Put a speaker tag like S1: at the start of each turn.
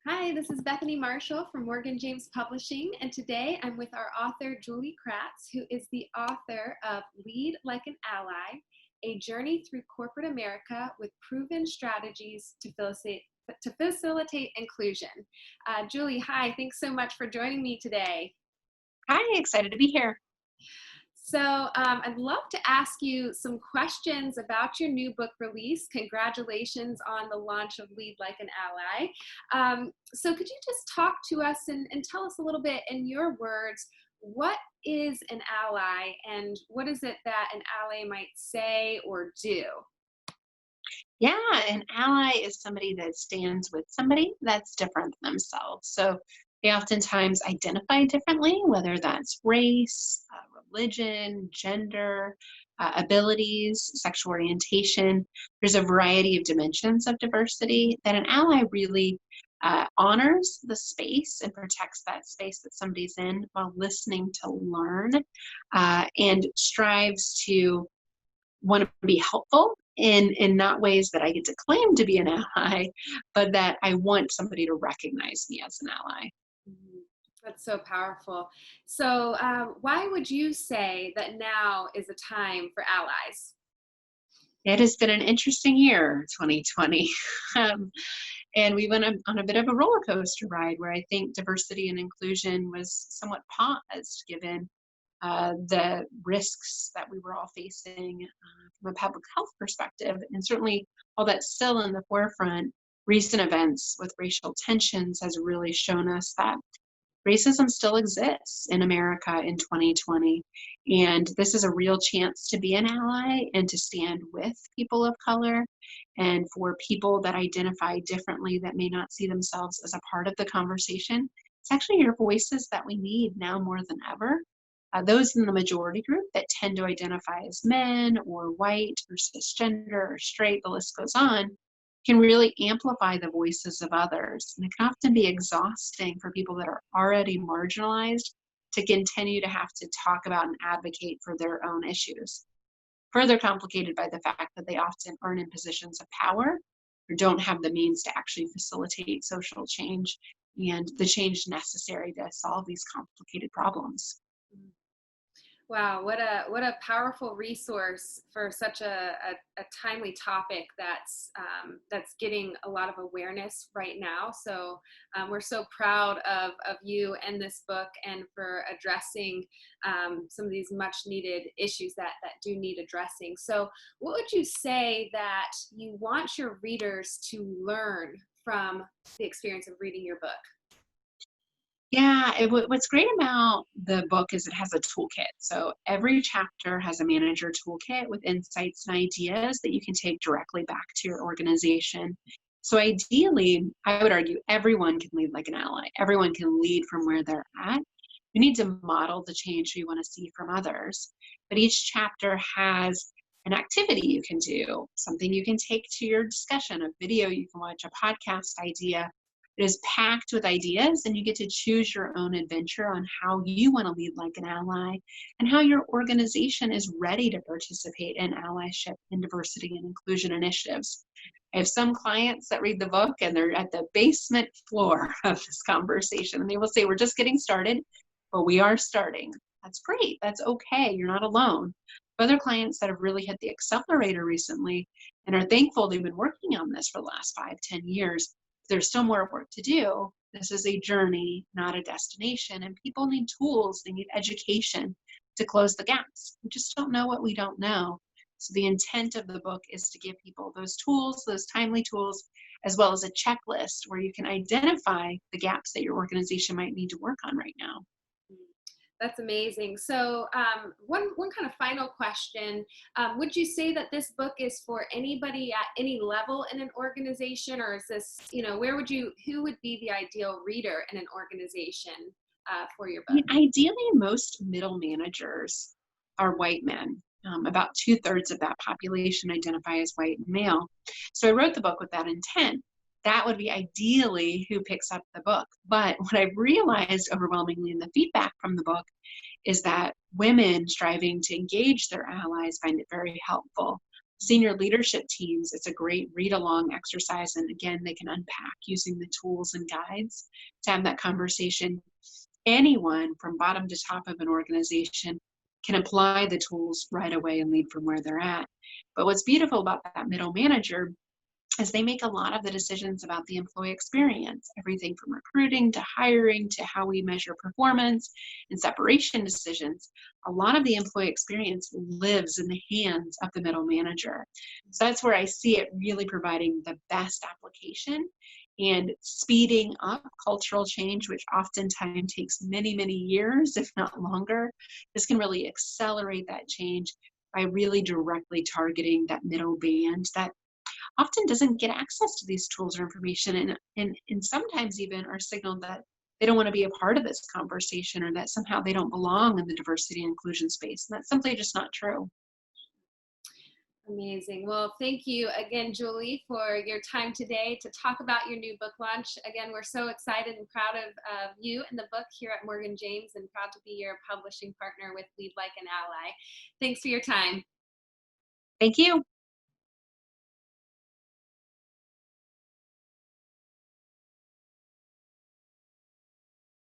S1: Hi, this is Bethany Marshall from Morgan James Publishing, and today I'm with our author, Julie Kratz, who is the author of Lead Like an Ally, A Journey Through Corporate America with Proven Strategies to Facilitate Inclusion. Julie, hi, thanks so much for joining me today.
S2: Hi, excited to be here.
S1: So I'd love to ask you some questions about your new book release. Congratulations on the launch of Lead Like an Ally. So could you just talk to us and tell us a little bit in your words, what is an ally and what is it that an ally might say or do?
S2: Yeah, an ally is somebody that stands with somebody that's different than themselves. So they oftentimes identify differently, whether that's race, religion, gender, abilities, sexual orientation. There's a variety of dimensions of diversity that an ally really honors the space and protects that space that somebody's in while listening to learn and strives to want to be helpful in not ways that I get to claim to be an ally, but that I want somebody to recognize me as an ally.
S1: Mhm. That's so powerful. So why would you say that now is a time for allies?
S2: It has been an interesting year, 2020. Um, and we went on a bit of a roller coaster ride where I think diversity and inclusion was somewhat paused given the risks that we were all facing from a public health perspective. And certainly, all that's still in the forefront, recent events with racial tensions has really shown us that racism still exists in America in 2020. And this is a real chance to be an ally and to stand with people of color and for people that identify differently that may not see themselves as a part of the conversation. It's actually your voices that we need now more than ever. Those in the majority group that tend to identify as men or white or cisgender or straight, the list goes on, can really amplify the voices of others. And it can often be exhausting for people that are already marginalized to continue to have to talk about and advocate for their own issues. Further complicated by the fact that they often aren't in positions of power or don't have the means to actually facilitate social change and the change necessary to solve these complicated problems.
S1: Wow, what a powerful resource for such a timely topic that's getting a lot of awareness right now. So we're so proud of you and this book and for addressing some of these much needed issues that do need addressing. So what would you say that you want your readers to learn from the experience of reading your book?
S2: Yeah, what's great about the book is it has a toolkit. So every chapter has a manager toolkit with insights and ideas that you can take directly back to your organization. So ideally, I would argue everyone can lead like an ally. Everyone can lead from where they're at. We need to model the change we want to see from others. But each chapter has an activity you can do, something you can take to your discussion, a video you can watch, a podcast idea. It is packed with ideas, and you get to choose your own adventure on how you want to lead like an ally and how your organization is ready to participate in allyship and diversity and inclusion initiatives. I have some clients that read the book and they're at the basement floor of this conversation, and they will say, "We're just getting started, but we are starting." That's great. That's okay. You're not alone. Other clients that have really hit the accelerator recently and are thankful they've been working on this for the last 5, 10 years. There's still more work to do. This is a journey, not a destination. And people need tools, they need education to close the gaps. We just don't know what we don't know. So the intent of the book is to give people those tools, those timely tools, as well as a checklist where you can identify the gaps that your organization might need to work on right now.
S1: That's amazing. So one kind of final question. Would you say that this book is for anybody at any level in an organization, or is this, who would be the ideal reader in an organization for your book?
S2: Ideally, most middle managers are white men. About 2/3 of that population identify as white and male. So I wrote the book with that intent. That would be ideally who picks up the book. But what I've realized overwhelmingly in the feedback from the book is that women striving to engage their allies find it very helpful. senior leadership teams, it's a great read along exercise. And again, they can unpack using the tools and guides to have that conversation. Anyone from bottom to top of an organization can apply the tools right away and lead from where they're at. But what's beautiful about that middle manager is they make a lot of the decisions about the employee experience, everything from recruiting to hiring to how we measure performance and separation decisions. A lot of the employee experience lives in the hands of the middle manager. So that's where I see it really providing the best application and speeding up cultural change, which oftentimes takes many, many years, if not longer. This can really accelerate that change by really directly targeting that middle band that often doesn't get access to these tools or information, and sometimes even are signaled that they don't want to be a part of this conversation or that somehow they don't belong in the diversity and inclusion space. And that's simply just not true.
S1: Amazing. Well, thank you again, Julie, for your time today to talk about your new book launch. Again, we're so excited and proud of you and the book here at Morgan James, and proud to be your publishing partner with Lead Like an Ally. Thanks for your time.
S2: Thank you.